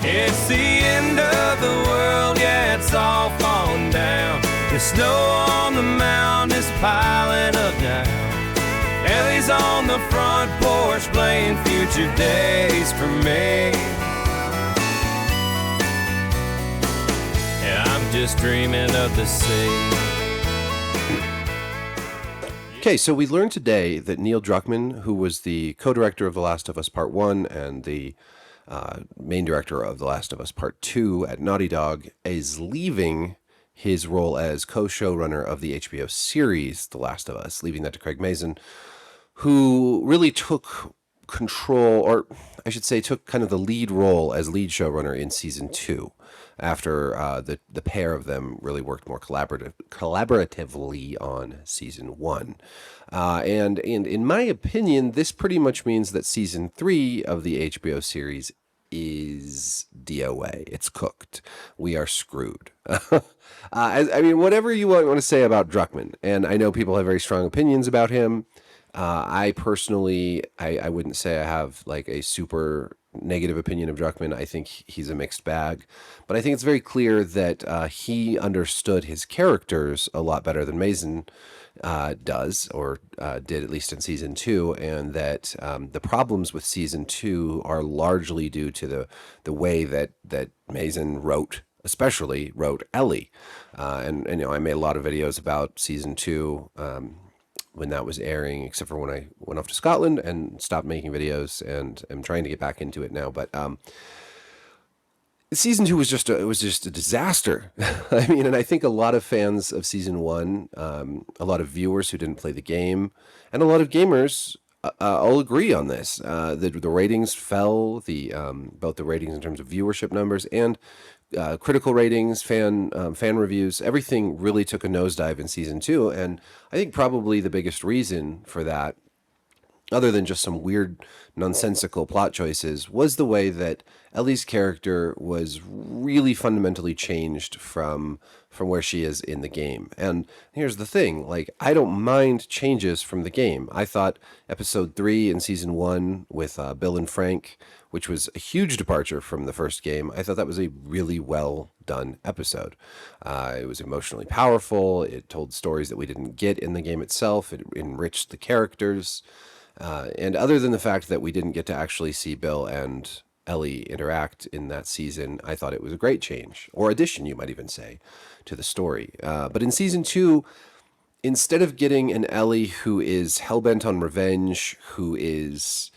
It's the end of the world, yeah, it's all falling down. The snow on the mountain is piling up now. Ellie's on the front porch playing Future Days for me. Yeah, I'm just dreaming of the sea. Okay, so we learned today that Neil Druckmann, who was the co-director of The Last of Us Part 1 and the main director of The Last of Us Part 2 at Naughty Dog, is leaving his role as co-showrunner of the HBO series The Last of Us, leaving that to Craig Mazin, who really took control, or I should say took kind of the lead role as lead showrunner in season 2, after the pair of them really worked more collaboratively on season 1. And in my opinion, this pretty much means that season 3 of the HBO series is DOA. It's cooked. We are screwed. I mean, whatever you want to say about Druckmann, and I know people have very strong opinions about him. I personally, I wouldn't say I have like a super negative opinion of Druckmann. I think he's a mixed bag, but I think it's very clear that he understood his characters a lot better than Mazin does, or did, at least in season 2, and that the problems with season 2 are largely due to the way that Mazin especially wrote Ellie, and you know, I made a lot of videos about season 2 when that was airing, except for when I went off to Scotland and stopped making videos, and I'm trying to get back into it now. But season 2 was just a disaster. I mean, and I think a lot of fans of season 1, a lot of viewers who didn't play the game, and a lot of gamers all agree on this. The ratings fell, both the ratings in terms of viewership numbers and critical ratings, fan reviews, everything really took a nosedive in season 2. And I think probably the biggest reason for that, other than just some weird nonsensical plot choices, was the way that Ellie's character was really fundamentally changed from where she is in the game. And here's the thing, like, I don't mind changes from the game. I thought episode 3 in season 1 with Bill and Frank, which was a huge departure from the first game, I thought that was a really well done episode. It was emotionally powerful. It told stories that we didn't get in the game itself. It enriched the characters. And other than the fact that we didn't get to actually see Bill and Ellie interact in that season, I thought it was a great change, or addition, you might even say, to the story. But in season 2, instead of getting an Ellie who is hellbent on revenge, who is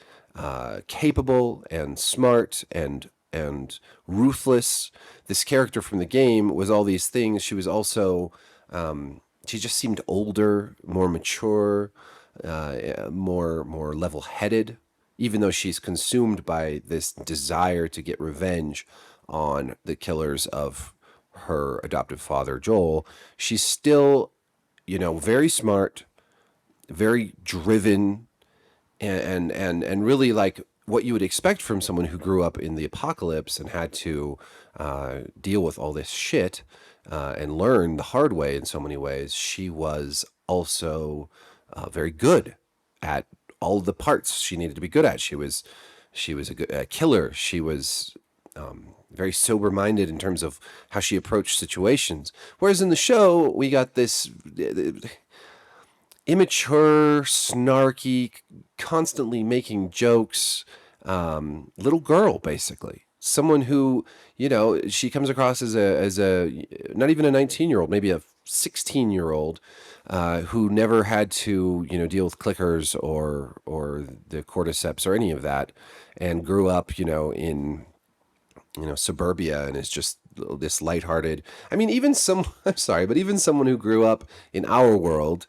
capable and smart and ruthless, this character from the game was all these things. She was also, she just seemed older, more mature, more level-headed, even though she's consumed by this desire to get revenge on the killers of her adoptive father, Joel. She's still, very smart, very driven, and really like what you would expect from someone who grew up in the apocalypse and had to deal with all this shit and learn the hard way in so many ways. She was also very good at all the parts she needed to be good at. She was a good killer. She was very sober-minded in terms of how she approached situations. Whereas in the show, we got this immature, snarky, constantly making jokes little girl, basically. Someone who, she comes across as a not even a 19-year-old, maybe a 16-year-old who never had to, deal with clickers or the cordyceps or any of that, and grew up, in, suburbia, and is just this lighthearted. I mean, even I'm sorry, but even someone who grew up in our world,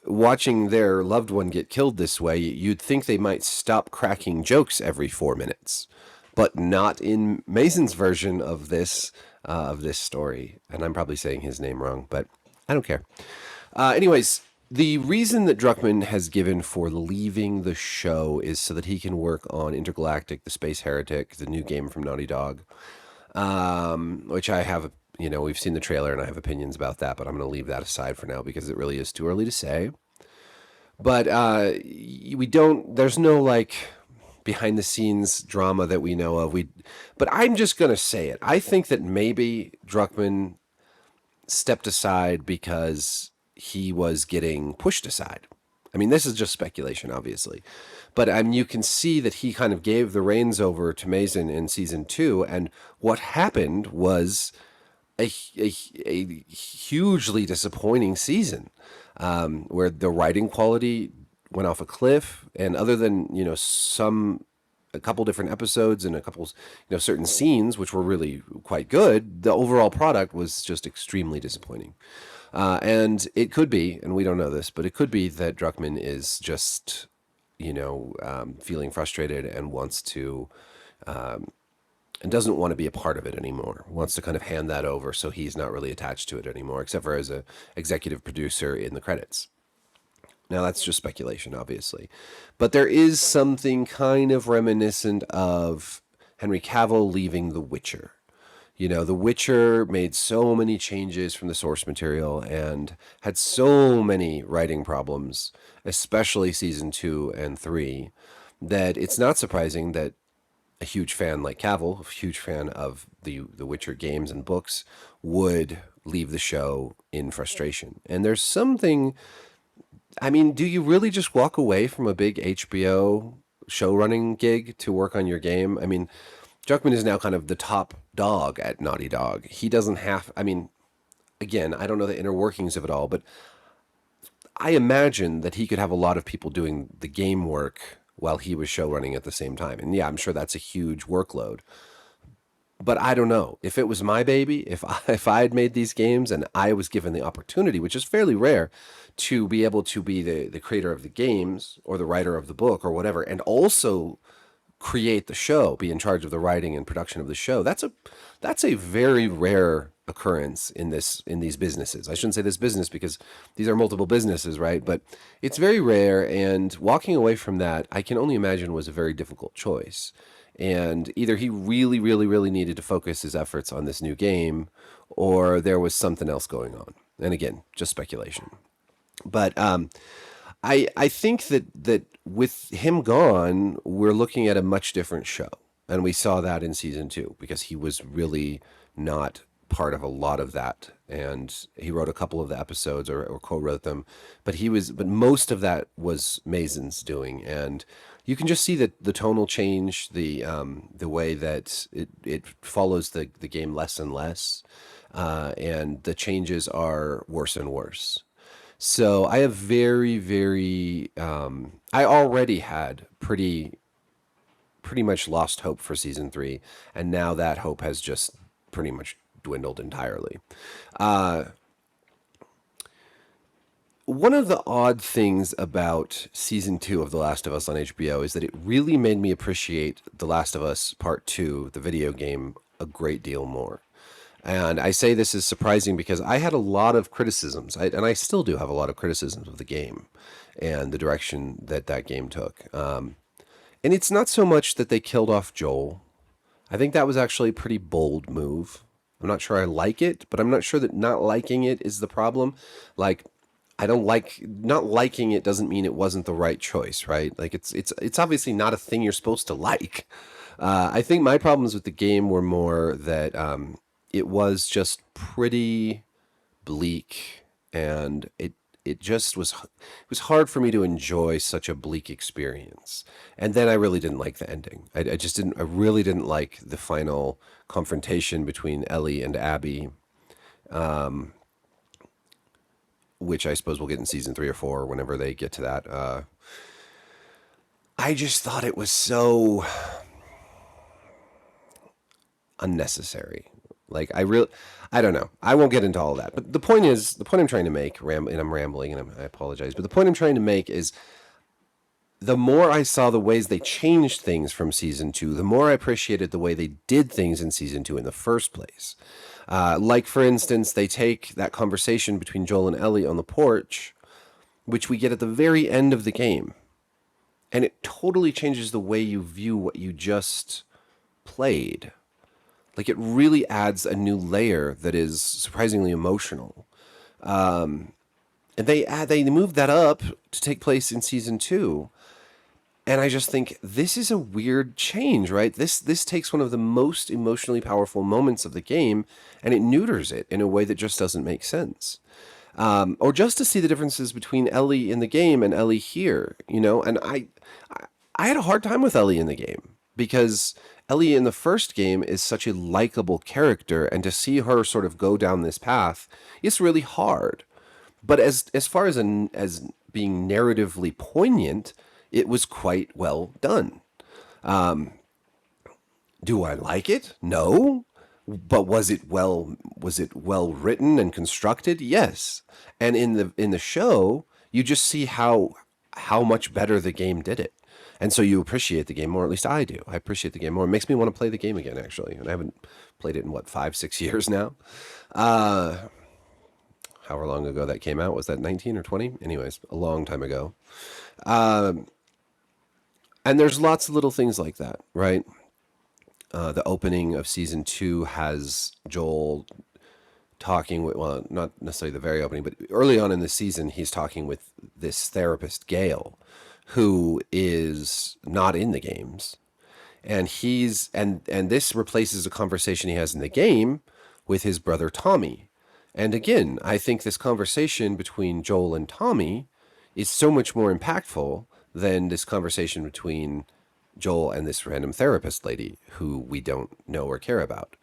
watching their loved one get killed this way, you'd think they might stop cracking jokes every 4 minutes. But not in Mazin's version of this story. And I'm probably saying his name wrong, but I don't care. Anyways, the reason that Druckmann has given for leaving the show is so that he can work on Intergalactic, The Space Heretic, the new game from Naughty Dog, which I have, we've seen the trailer and I have opinions about that, but I'm going to leave that aside for now because it really is too early to say. But there's no behind the scenes drama that we know of. But I'm just going to say it. I think that maybe Druckmann stepped aside because he was getting pushed aside. I mean, this is just speculation, obviously, but you can see that he kind of gave the reins over to Mazin in season 2, and what happened was a hugely disappointing season, where the writing quality went off a cliff, and other than a couple different episodes and a couple certain scenes which were really quite good, the overall product was just extremely disappointing. And it could be, and we don't know this, but it could be that Druckmann is just feeling frustrated and wants to and doesn't want to be a part of it anymore. Wants to kind of hand that over, so he's not really attached to it anymore, except for as a executive producer in the credits. Now, that's just speculation, obviously. But there is something kind of reminiscent of Henry Cavill leaving The Witcher. The Witcher made so many changes from the source material and had so many writing problems, especially season 2 and 3, that it's not surprising that a huge fan like Cavill, a huge fan of the Witcher games and books, would leave the show in frustration. And there's something... I mean, do you really just walk away from a big HBO showrunning gig to work on your game? I mean, Druckmann is now kind of the top dog at Naughty Dog. He doesn't have... I mean, again, I don't know the inner workings of it all, but I imagine that he could have a lot of people doing the game work while he was showrunning at the same time. And yeah, I'm sure that's a huge workload. But I don't know. If it was my baby, if I had made these games and I was given the opportunity, which is fairly rare, to be able to be the creator of the games or the writer of the book or whatever, and also create the show, be in charge of the writing and production of the show, that's a very rare occurrence in these businesses. I shouldn't say this business because these are multiple businesses, right? But it's very rare, and walking away from that, I can only imagine, was a very difficult choice. And either he really, really, really needed to focus his efforts on this new game, or there was something else going on. And again, just speculation. But I think that with him gone, we're looking at a much different show. And we saw that in season 2, because he was really not part of a lot of that. And he wrote a couple of the episodes or co-wrote them, but most of that was Mazin's doing. And you can just see that the tonal change, the way that it follows the game less and less, and the changes are worse and worse. So I have very, very, I already had pretty much lost hope for season 3, and now that hope has just pretty much dwindled entirely. One of the odd things about season 2 of The Last of Us on HBO is that it really made me appreciate The Last of Us Part 2, the video game, a great deal more. And I say this is surprising because I had a lot of criticisms, and I still do have a lot of criticisms of the game and the direction that game took. And it's not so much that they killed off Joel. I think that was actually a pretty bold move. I'm not sure I like it, but I'm not sure that not liking it is the problem. Like, not liking it doesn't mean it wasn't the right choice, right? Like, it's obviously not a thing you're supposed to like. I think my problems with the game were more that it was just pretty bleak, and it just was hard for me to enjoy such a bleak experience. And then I really didn't like the ending. I really didn't like the final confrontation between Ellie and Abby, which I suppose we'll get in season 3 or 4, whenever they get to that. I just thought it was so unnecessary. Like, I don't know. I won't get into all that. But the point I'm trying to make, and I'm rambling, and I apologize, but the point I'm trying to make is, the more I saw the ways they changed things from season 2, the more I appreciated the way they did things in season 2 in the first place. Like, for instance, they take that conversation between Joel and Ellie on the porch, which we get at the very end of the game, and it totally changes the way you view what you just played. Like, it really adds a new layer that is surprisingly emotional. And they moved that up to take place in season 2. And I just think this is a weird change, right? This takes one of the most emotionally powerful moments of the game and it neuters it in a way that just doesn't make sense. Or just to see the differences between Ellie in the game and Ellie here, and I had a hard time with Ellie in the game because Ellie in the first game is such a likable character, and to see her sort of go down this path is really hard. But as far as being narratively poignant, it was quite well done. Do I like it? No. But was it well written and constructed? Yes. And in the show, you just see how much better the game did it. And so you appreciate the game more, at least I do. I appreciate the game more. It makes me want to play the game again, actually. And I haven't played it in, 5-6 years now? However long ago that came out. Was that 19 or 20? Anyways, a long time ago. And there's lots of little things like that, right? The opening of season 2 has Joel talking with, well, not necessarily the very opening, but early on in the season, he's talking with this therapist, Gail, who is not in the games. And and this replaces a conversation he has in the game with his brother Tommy. And again, I think this conversation between Joel and Tommy is so much more impactful than this conversation between Joel and this random therapist lady who we don't know or care about.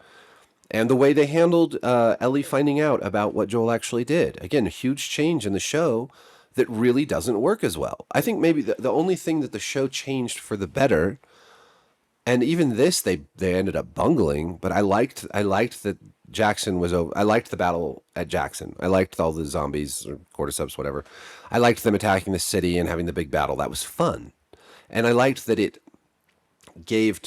And the way they handled Ellie finding out about what Joel actually did. Again, a huge change in the show that really doesn't work as well. I think maybe the only thing that the show changed for the better, and even this they ended up bungling, but I liked that Jackson was over. I liked the battle at Jackson. I liked all the zombies or cordyceps, whatever. I liked them attacking the city and having the big battle. That was fun. And I liked that it gave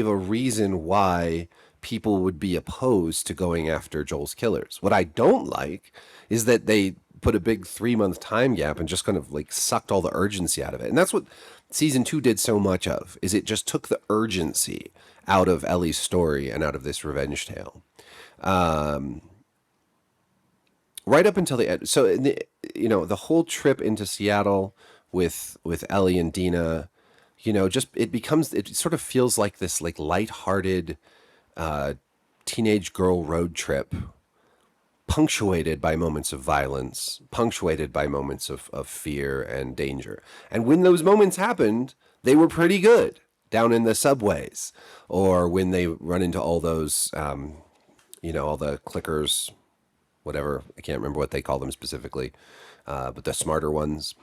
a reason why people would be opposed to going after Joel's killers. What I don't like is that they put a big 3-month time gap and just kind of sucked all the urgency out of it. And that's what season 2 did so much of, is it just took the urgency out of Ellie's story and out of this revenge tale. Right up until the end. So, the whole trip into Seattle with Ellie and Dina, it sort of feels like this lighthearted teenage girl road trip, punctuated by moments of violence, punctuated by moments of fear and danger. And when those moments happened, they were pretty good down in the subways, or when they run into all those, all the clickers, whatever. I can't remember what they call them specifically, but the smarter ones.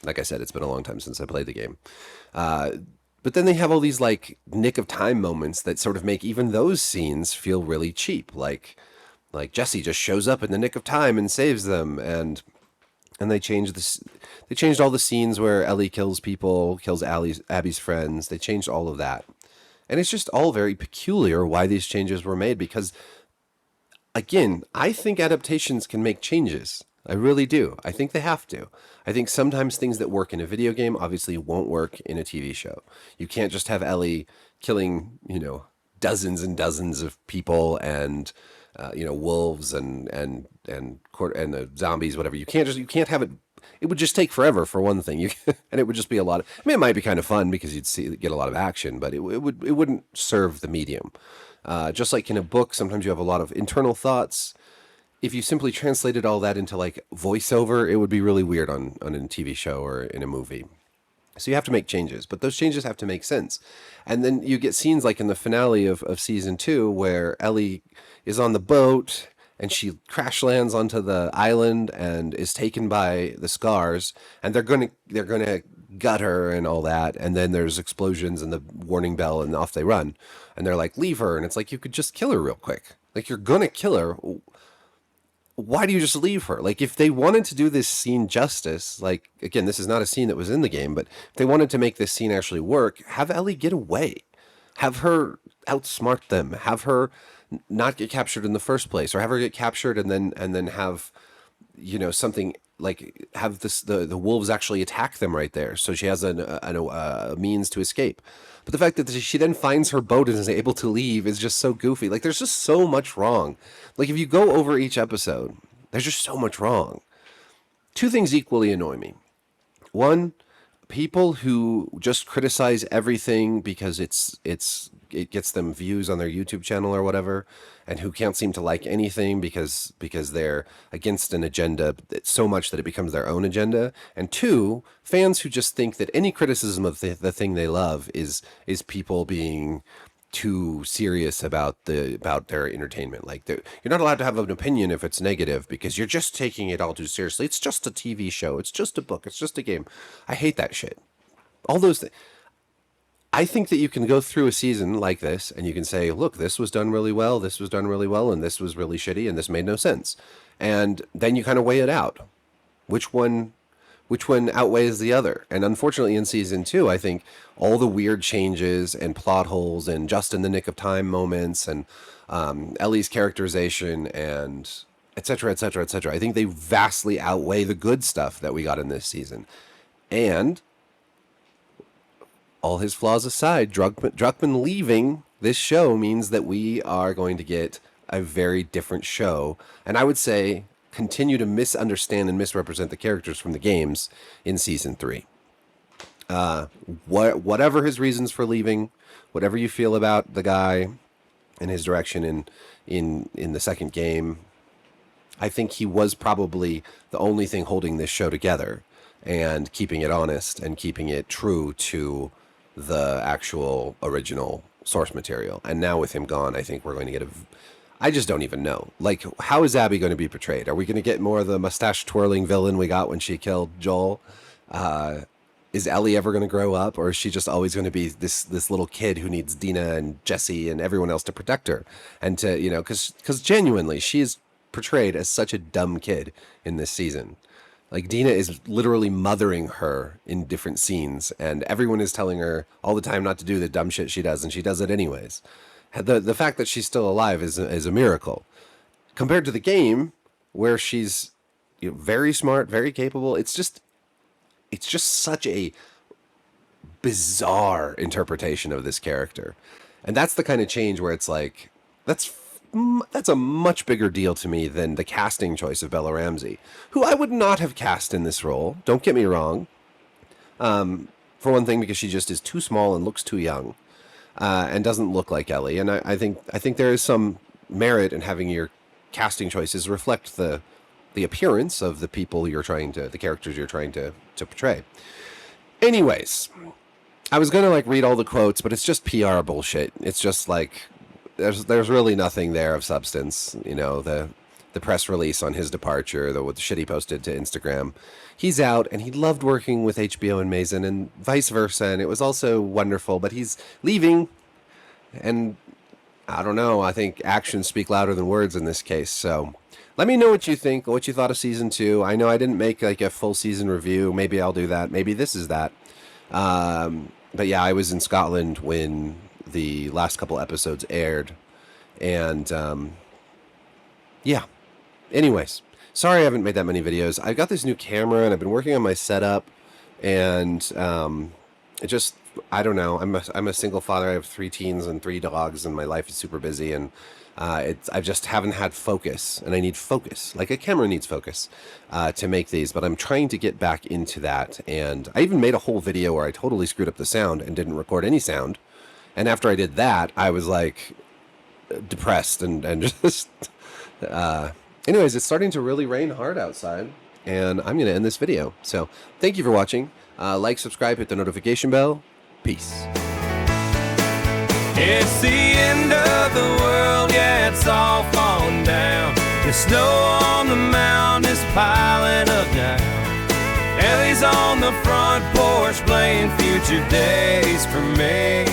Like I said, it's been a long time since I played the game. But then they have all these nick of time moments that sort of make even those scenes feel really cheap. Like Jesse just shows up in the nick of time and saves them, and they changed this. They changed all the scenes where Ellie kills people, kills Abby's friends. They changed all of that, and it's just all very peculiar why these changes were made. Because, again, I think adaptations can make changes. I really do. I think they have to. I think sometimes things that work in a video game obviously won't work in a TV show. You can't just have Ellie killing, dozens and dozens of people and wolves and the zombies, whatever. You can't have it. It would just take forever for one thing. And it would just be a lot of. I mean, it might be kind of fun because you'd get a lot of action, but it wouldn't serve the medium. Just like in a book, sometimes you have a lot of internal thoughts. If you simply translated all that into voiceover, it would be really weird on a TV show or in a movie. So you have to make changes, but those changes have to make sense. And then you get scenes like in the finale of season 2 where Ellie is on the boat and she crash lands onto the island and is taken by the scars, and they're gonna gut her and all that, and then there's explosions and the warning bell and off they run. And they're like, leave her, and it's like, you could just kill her real quick. You're gonna kill her. Why do you just leave her? If they wanted to do this scene justice, again, this is not a scene that was in the game, but if they wanted to make this scene actually work, have Ellie get away. Have her outsmart them. Have her not get captured in the first place, or have her get captured and then have, something have the wolves actually attack them right there. So she has a means to escape. But the fact that she then finds her boat and is able to leave is just so goofy. There's just so much wrong. If you go over each episode, there's just so much wrong. 2 things equally annoy me. One, people who just criticize everything because it gets them views on their YouTube channel or whatever, and who can't seem to like anything because they're against an agenda so much that it becomes their own agenda. And two, fans who just think that any criticism of the thing they love is people being too serious about their entertainment. Like, you're not allowed to have an opinion if it's negative because you're just taking it all too seriously. It's just a TV show. It's just a book. It's just a game. I hate that shit. All those things. I think that you can go through a season like this and you can say, look, this was done really well, this was done really well, and this was really shitty, and this made no sense. And then you kind of weigh it out. Which one outweighs the other? And unfortunately in season 2, I think all the weird changes and plot holes and just in the nick of time moments and Ellie's characterization and et cetera, et cetera, et cetera, I think they vastly outweigh the good stuff that we got in this season. And all his flaws aside, Druckmann leaving this show means that we are going to get a very different show. And I would say continue to misunderstand and misrepresent the characters from the games in season 3. Whatever his reasons for leaving, whatever you feel about the guy and his direction in the second game, I think he was probably the only thing holding this show together and keeping it honest and keeping it true to the actual original source material. And now with him gone, I think we're going to get I just don't even know. Like, how is Abby going to be portrayed? Are we going to get more of the mustache twirling villain we got when she killed Joel? Is Ellie ever going to grow up, or is she just always going to be this little kid who needs Dina and Jesse and everyone else to protect her? And to, because genuinely, she is portrayed as such a dumb kid in this season. Like, Dina is literally mothering her in different scenes, and everyone is telling her all the time not to do the dumb shit she does, and she does it anyways. The fact that she's still alive is a miracle. Compared to the game, where she's very smart, very capable, it's just such a bizarre interpretation of this character. And that's the kind of change where it's like, that's a much bigger deal to me than the casting choice of Bella Ramsey, who I would not have cast in this role. Don't get me wrong. For one thing, because she just is too small and looks too young, and doesn't look like Ellie. And I think there is some merit in having your casting choices reflect the appearance of the people the characters you're trying to portray. Anyways, I was gonna read all the quotes, but it's just PR bullshit. It's just like, there's really nothing there of substance. The press release on his departure, the shit he posted to Instagram. He's out, and he loved working with HBO and Mazin, and vice versa, and it was also wonderful, but he's leaving, and I don't know, I think actions speak louder than words in this case. So let me know what you think, what you thought of season 2. I know I didn't make a full season review. Maybe I'll do that. Maybe this is that. But yeah, I was in Scotland when the last couple episodes aired, and yeah. Anyways, sorry I haven't made that many videos. I've got this new camera and I've been working on my setup, and I don't know. I'm a single father. I have 3 teens and 3 dogs, and my life is super busy, and I just haven't had focus, and I need focus. Like a camera needs focus to make these, but I'm trying to get back into that. And I even made a whole video where I totally screwed up the sound and didn't record any sound. And after I did that, I was depressed and just anyways, it's starting to really rain hard outside, and I'm going to end this video. So thank you for watching. Like, subscribe, hit the notification bell. Peace. It's the end of the world, yeah, it's all falling down. The snow on the mountain is piling up now. Ellie's on the front porch playing future days for me.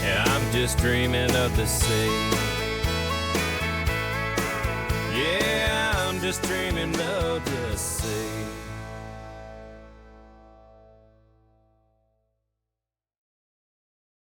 And I'm just dreaming of the sea. Yeah, I'm just dreaming of the sea.